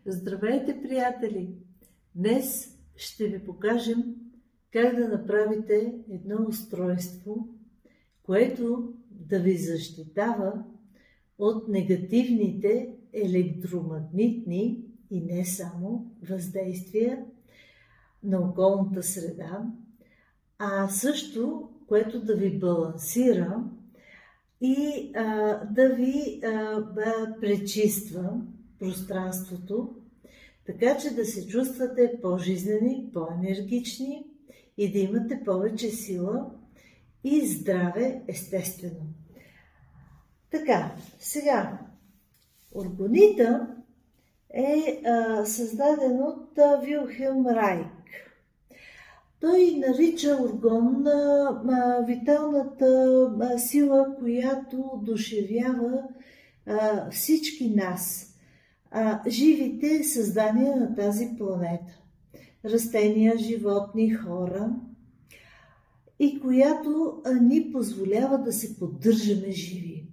Здравейте, приятели! Днес ще ви покажем как да направите едно устройство, което да ви защитава от негативните електромагнитни и не само въздействия на околната среда, а също, което да ви балансира и да ви пречиства пространството, така че да се чувствате по-жизнени, по-енергични и да имате повече сила и здраве, естествено. Така, сега, органита е създаден от Вилхелм Райх. Той нарича орган виталната сила, която одушевява всички нас, живите създания на тази планета. Растения, животни, хора, и която ни позволява да се поддържаме живи.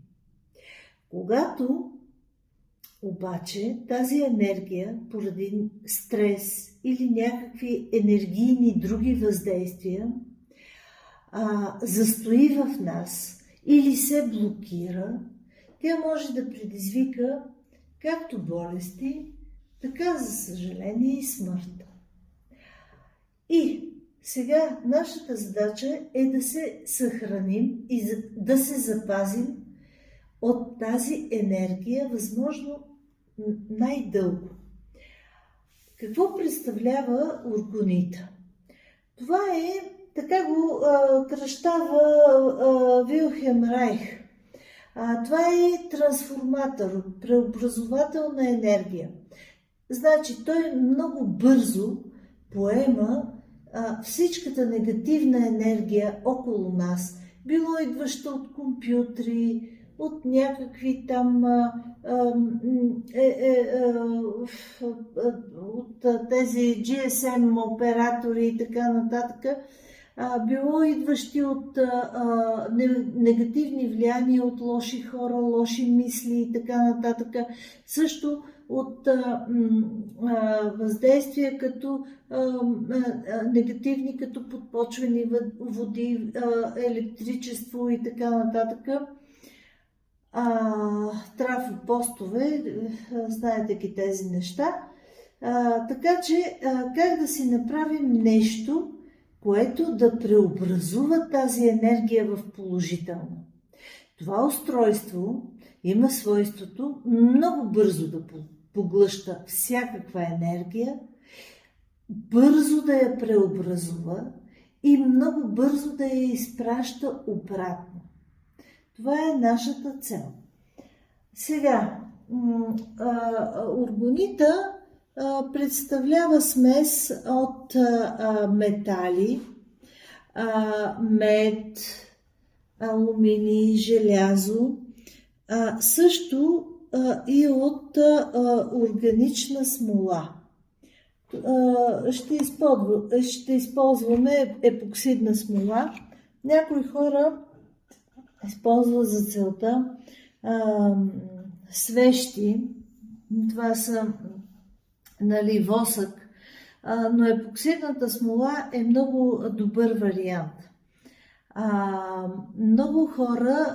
Когато обаче тази енергия, поради стрес или някакви енергийни други въздействия, застои в нас или се блокира, тя може да предизвика както болести, така, за съжаление, и смърт. И сега нашата задача е да се съхраним и да се запазим от тази енергия, възможно най-дълго. Какво представлява органита? Това е, така го кръщава Вилхелм Райх. Това е трансформатор, преобразователна енергия. Значи, той много бързо поема всичката негативна енергия около нас, било идваща от компютри, от някакви там от тези GSM оператори и така нататък, било идващи от негативни влияния от лоши хора, лоши мисли и така нататък. Също от въздействия като негативни, като подпочвени води, електричество и така нататък. Трафопостове, знаете ги тези неща. Така че, как да си направим нещо, което да преобразува тази енергия в положително. Това устройство има свойството много бързо да поглъща всякаква енергия, бързо да я преобразува и много бързо да я изпраща обратно. Това е нашата цел. Сега, органита представлява смес от метали, мед, алуминий, желязо, също и от органична смола. Ще използваме епоксидна смола. Някои хора използват за целта свещи. Това са восък, но епоксидната смола е много добър вариант. Много хора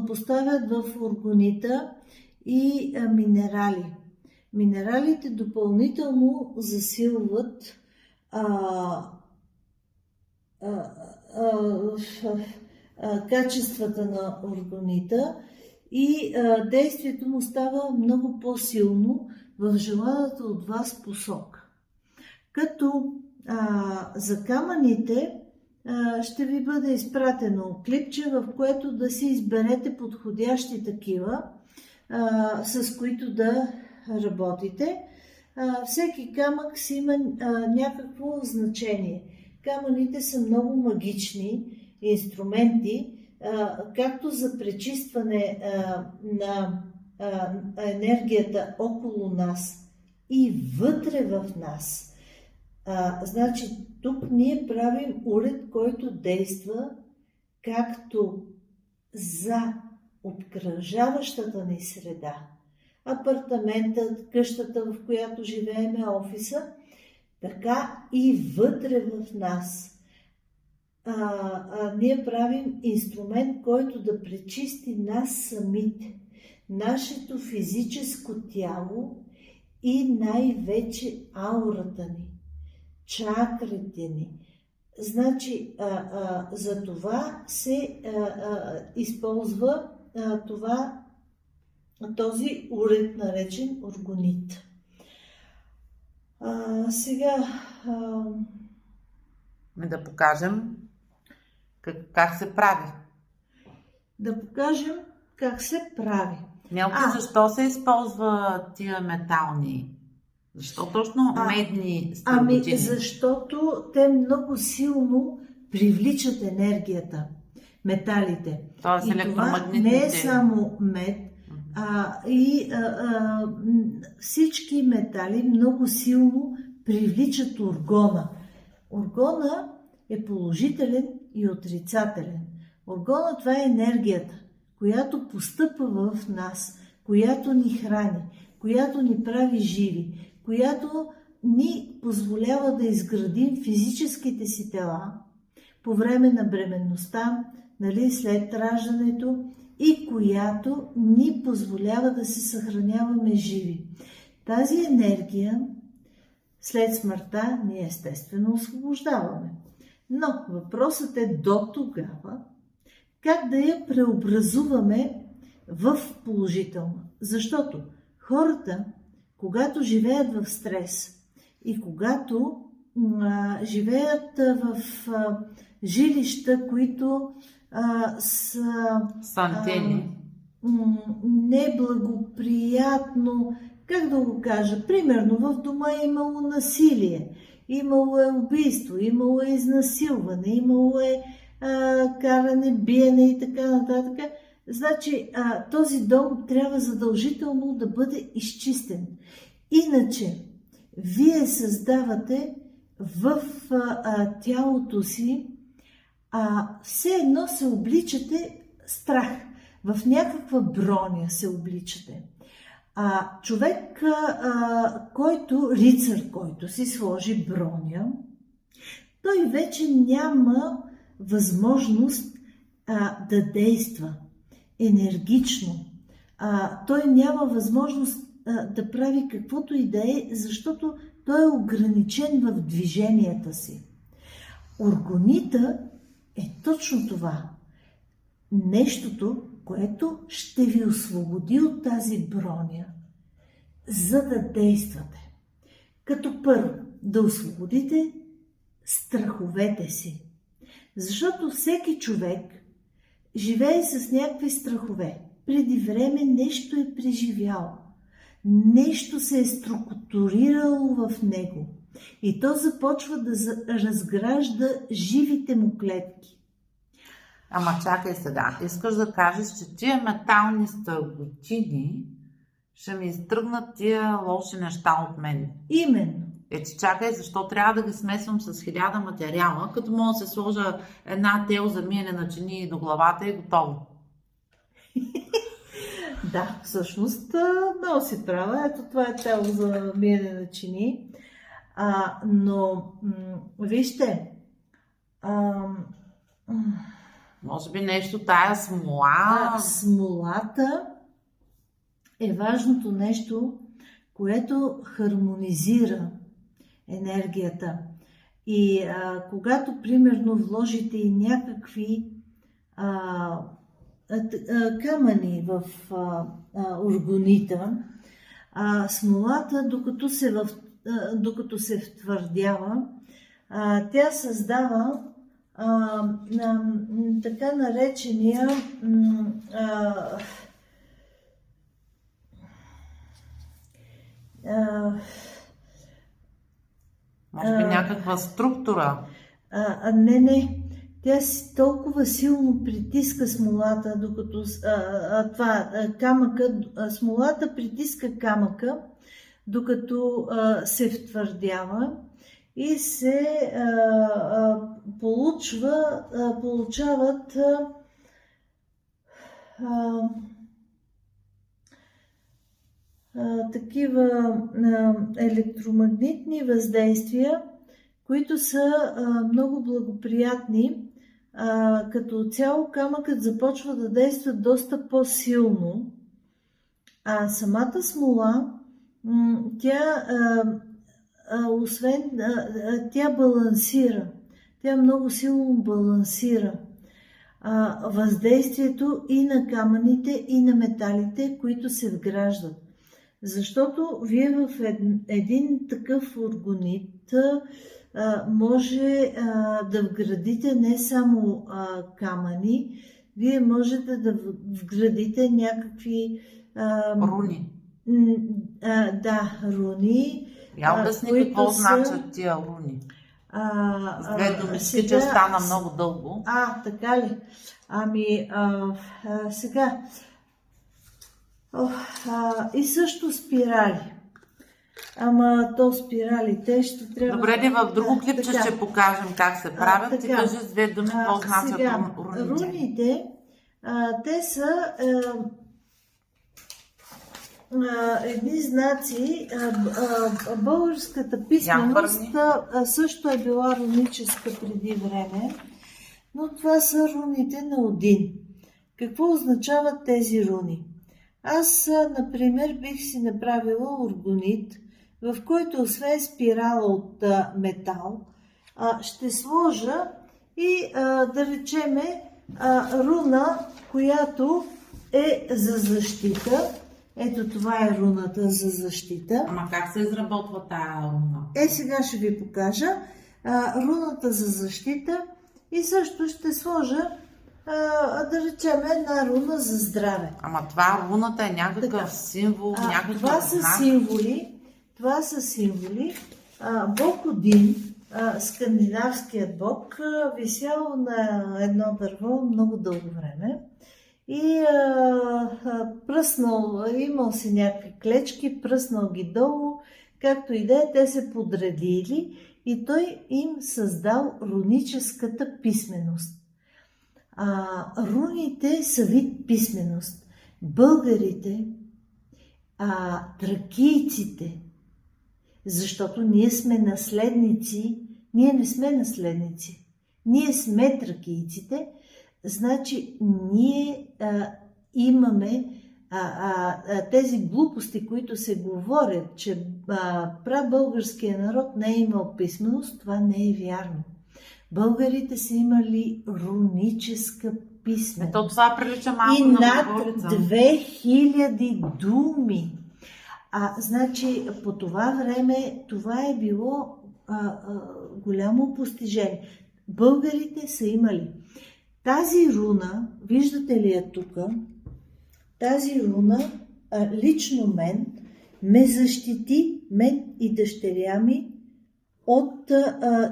поставят в органита и минерали. Минералите допълнително засилват качествата на органита и действието му става много по-силно в желаната от вас посока. Като за камъните ще ви бъде изпратено клипче, в което да си изберете подходящи такива, с които да работите. Всеки камък си има някакво значение. Камъните са много магични инструменти, както за пречистване на енергията около нас и вътре в нас. Значи, тук ние правим уред, който действа както за обкръжаващата ни среда, апартаментът, къщата, в която живеем, офиса, така и вътре в нас. Ние правим инструмент, който да пречисти нас самите, нашето физическо тяло и най-вече аурата ни, чакрите ни. Значи, за това се използва този уред, наречен органит. Сега... Да покажем как се прави. Да покажем как се прави. Мелки, защо се използва тия метални? Защо точно медни стърготини? Защото те много силно привличат енергията, металите. Тоест и това не е само мед, всички метали много силно привличат органа. Органа е положителен и отрицателен. Органа, това е енергията, която постъпва в нас, която ни храни, която ни прави живи, която ни позволява да изградим физическите си тела по време на бременността, след раждането, и която ни позволява да се съхраняваме живи. Тази енергия след смъртта ние естествено освобождаваме. Но въпросът е до тогава как да я преобразуваме в положителна. Защото хората, когато живеят в стрес и когато живеят в жилища, които са неблагоприятно, как да го кажа, примерно в дома е имало насилие, имало е убийство, имало е изнасилване, имало е каране, биене и така нататък. Значи този дом трябва задължително да бъде изчистен. Иначе вие създавате в тялото си, все едно се обличате страх. В някаква броня се обличате. Човек, рицар, който си сложи броня, той вече няма възможност да действа енергично. Той няма възможност да прави каквото и да е, защото той е ограничен в движенията си. Органита е точно това. Нещото, което ще ви освободи от тази броня, за да действате. Като първо, да освободите страховете си. Защото всеки човек живее с някакви страхове. Преди време нещо е преживял. Нещо се е структурирало в него. И то започва да разгражда живите му клетки. Ама чакай сега. Искаш да кажеш, че тия метални стърготини ще ми изтръгнат тия лоши неща от мен. Именно. Чакай, защо трябва да ги смесвам с 1000 материала, като мога да се сложа една тел за миене на чини до главата и готово. Да, всъщност много си права. Ето това е тело за миене на чини. Но вижте, може би нещо тая смола. Смолата е важното нещо, което хармонизира енергията. И когато, примерно, вложите и някакви камъни в органита, смолата, докато се втвърдява, тя създава така наречения може би някаква структура. Не. Тя толкова силно притиска смолата, докато смолата притиска камъка, докато се втвърдява и се получават такива електромагнитни въздействия, които са много благоприятни. Като цяло камъкът започва да действа доста по-силно, а самата смола, тя освен тя балансира, тя много силно балансира въздействието и на камъните, и на металите, които се вграждат. Защото вие в един такъв органит може да вградите не само камъни, вие можете да вградите някакви руни. Да, руни. Я обясни какво значат тия руни. С две думи, че стана много дълго. Така ли? Сега. И също спирали. Ама то спиралите ще трябва... Добре, в друго клипче ще покажем как се правят. Ти кажи с две думи какво значат руните. Руните, те са едни знаци. Българската писменост също е била руническа преди време, но това са руните на Один. Какво означават тези руни? Аз, например, бих си направила органит, в който освен спирала от метал, ще сложа и да речеме руна, която е за защита. Ето това е руната за защита. Ама как се изработва тая руна? Сега ще ви покажа. Руната за защита и също ще сложа да речем една руна за здраве. Ама това руната е някакъв символ, някакъв това са знак. Това са символи. Бог Один, скандинавският бог, висял на едно дърво много дълго време и пръснал, имал си някакви клечки, пръснал ги долу, както и да е, те се подредили и той им създал руническата писменост. Руните са вид писменост. Българите, тракийците, защото ние сме наследници, ние не сме наследници, ние сме тракийците, значи ние имаме тези глупости, които се говорят, че прабългарският народ не е имал писменост, това не е вярно. Българите са имали руническа писменост. Това прилича малко и на над говорица. 2000 думи. Значи по това време това е било голямо постижение. Българите са имали. Тази руна, виждате ли я тук? Тази руна лично ме защити, мен и дъщеря ми, от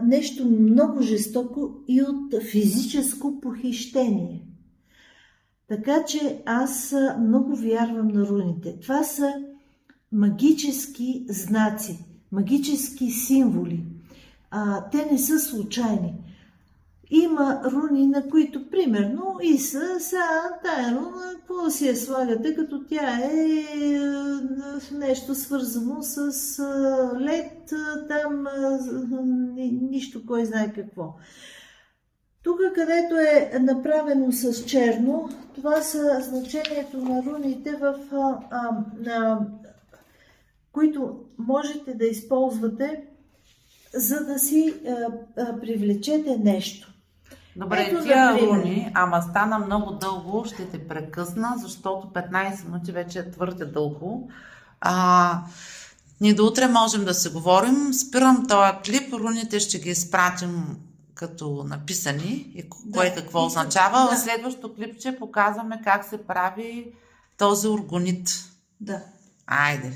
нещо много жестоко и от физическо похищение. Така че аз много вярвам на руните. Това са магически знаци, магически символи. Те не са случайни. Има руни, на които, примерно, тая руна, какво си я слагате, като тя е нещо свързано с лед, там нищо, кой знае какво. Тук, където е направено с черно, това са значението на руните, които можете да използвате, за да си привлечете нещо. Добре, тия руни, ама стана много дълго, ще те прекъсна, защото 15 минути вече е твърде дълго. Ние до утре можем да се говорим. Спирам този клип, руните ще ги изпратим като написани и кое какво означава. В следващото клипче показваме как се прави този органит. Да. Айде!